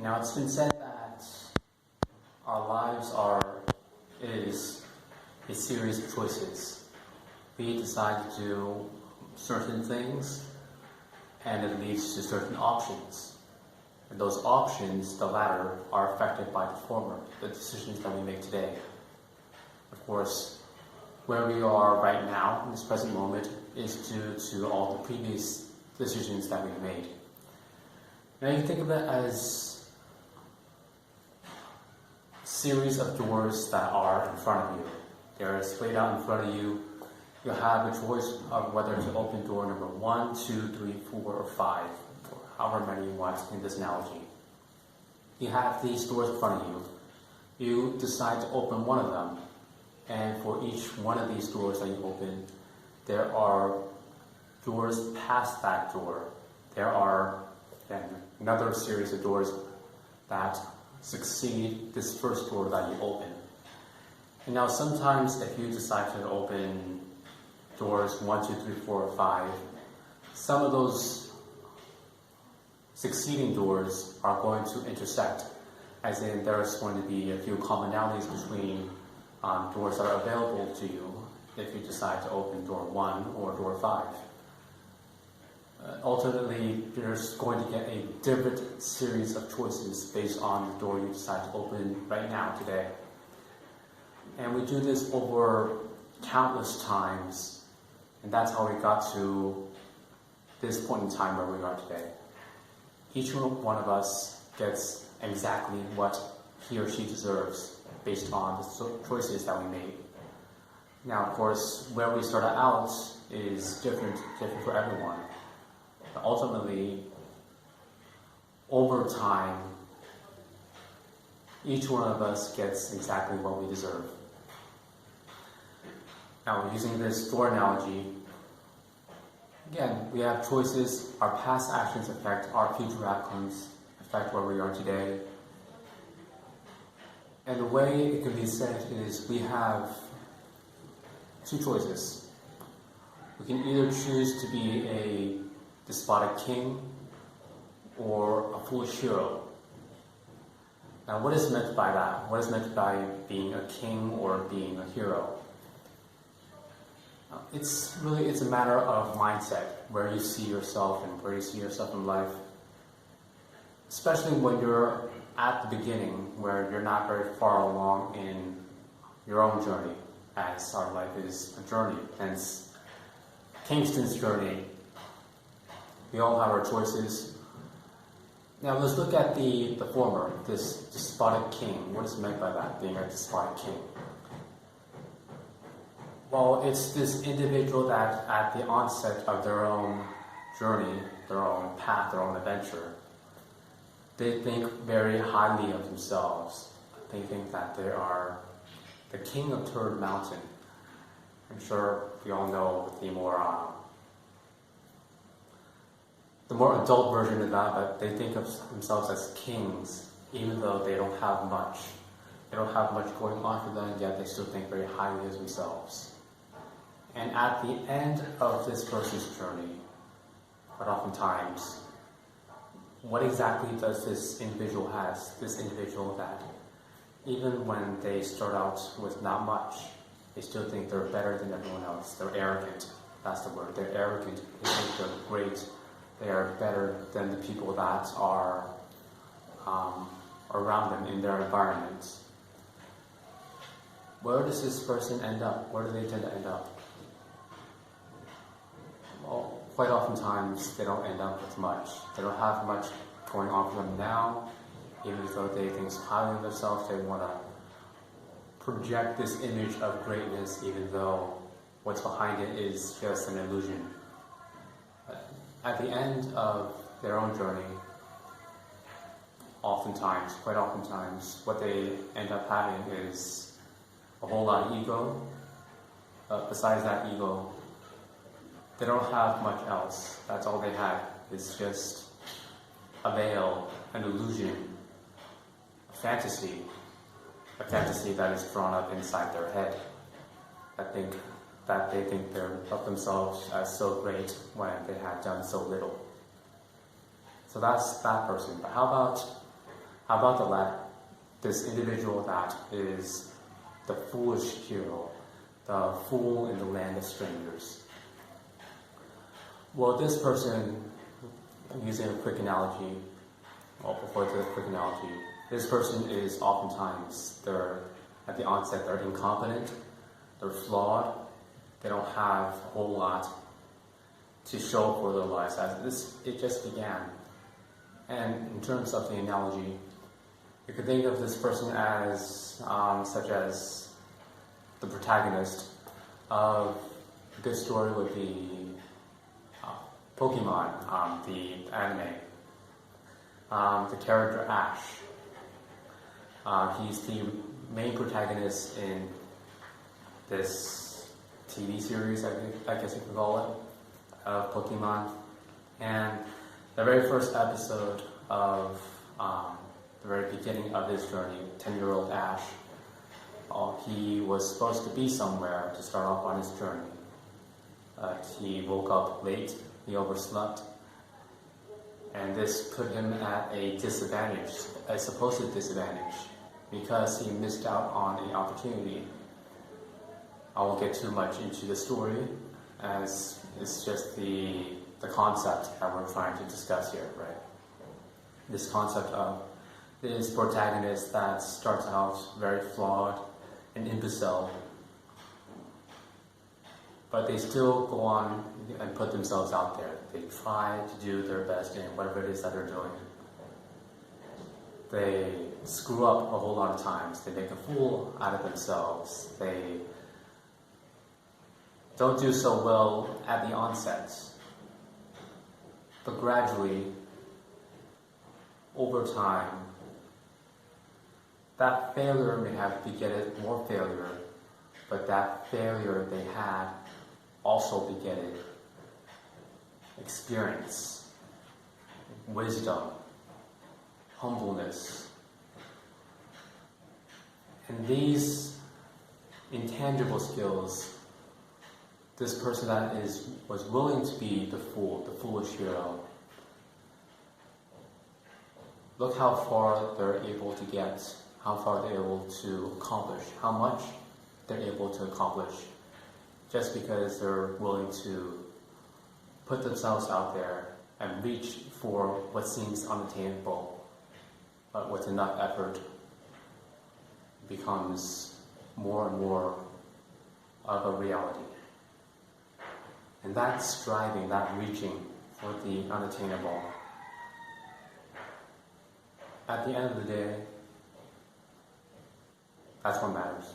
Now, it's been said that our lives is a series of choices. We decide to do certain things, and it leads to certain options. And those options, the latter, are affected by the former, the decisions that we make today. Of course, where we are right now, in this present moment, is due to all the previous decisions that we've made. Now you think of it as a series of doors that are in front of you. They're laid out in front of you. You have a choice of whether to open door number 1, 2, 3, 4, or 5, or however many you want in this analogy. You have these doors in front of you. You decide to open one of them, and for each one of these doors that you open, there are doors past that door. There are another series of doors that succeed this first door that you open. And now sometimes if you decide to open doors 1, 2, 3, 4, or 5, some of those succeeding doors are going to intersect, as in there's going to be a few commonalities between doors that are available to you if you decide to open door 1 or door 5. Ultimately, you're going to get a different series of choices based on the door you decide to open right now, today. And we do this over countless times, and that's how we got to this point in time where we are today. Each one of us gets exactly what he or she deserves based on the choices that we made. Now, of course, where we started out is different for everyone. But ultimately, over time, each one of us gets exactly what we deserve. Now, using this door analogy, again, we have choices. Our past actions affect our future outcomes, affect where we are today. And the way it can be said is we have two choices. We can either choose to be a despotic king or a foolish hero. Now, what is meant by that? What is meant by being a king or being a hero? It's a matter of mindset, where you see yourself and where you see yourself in life. Especially when you're at the beginning, where you're not very far along in your own journey, as our life is a journey, hence Kingston's journey. We all have our choices. Now let's look at the former, this despotic king. What is meant by that, being a despotic king? Well, it's this individual that at the onset of their own journey, their own path, their own adventure, they think very highly of themselves. They think that they are the king of Turd Mountain. I'm sure we all know the more adult version of that, but they think of themselves as kings, even though they don't have much. They don't have much going on for them, yet they still think very highly of themselves. And at the end of this person's journey, but oftentimes, what exactly does this individual has? This individual that, even when they start out with not much, they still think they're better than everyone else. They're arrogant. That's the word. They're arrogant. They think they're great. They are better than the people that are around them in their environment. Where does this person end up? Where do they tend to end up? Well, quite oftentimes they don't end up with much. They don't have much going on for them now. Even though they think highly of themselves, they want to project this image of greatness, even though what's behind it is just an illusion. At the end of their own journey, quite oftentimes, what they end up having is a whole lot of ego. Besides that ego, they don't have much else. That's all they have. It's just a veil, an illusion, a fantasy that is drawn up inside their head. That they think they're of themselves as so great when they had done so little. So that's that person. But how about How about this individual that is the foolish hero, the fool in the land of strangers? Well, this person, using a quick analogy, before the quick analogy, this person is oftentimes, at the onset, they're incompetent, they're flawed, they don't have a whole lot to show for their lives as it just began. And in terms of the analogy, you could think of this person as, such as the protagonist of a good story would be Pokemon, the anime. The character Ash. He's the main protagonist in this TV series, I guess you could call it, of Pokemon. And the very first episode of the very beginning of his journey, 10-year-old Ash, he was supposed to be somewhere to start off on his journey. He woke up late, he overslept, and this put him at a disadvantage, a supposed disadvantage, because he missed out on the opportunity. I won't get too much into the story, as it's just the concept that we're trying to discuss here, right? This concept of this protagonist that starts out very flawed and imbecile, but they still go on and put themselves out there. They try to do their best in whatever it is that they're doing. They screw up a whole lot of times. They make a fool out of themselves. They don't do so well at the onset. But gradually, over time, that failure may have begetted more failure, but that failure they had also begetted experience, wisdom, humbleness. And these intangible skills, this person that was willing to be the fool, the foolish hero, look how far they're able to get, how far they're able to accomplish, how much they're able to accomplish, just because they're willing to put themselves out there and reach for what seems unattainable, but with enough effort becomes more and more of a reality. And that striving, that reaching for the unattainable, at the end of the day, that's what matters.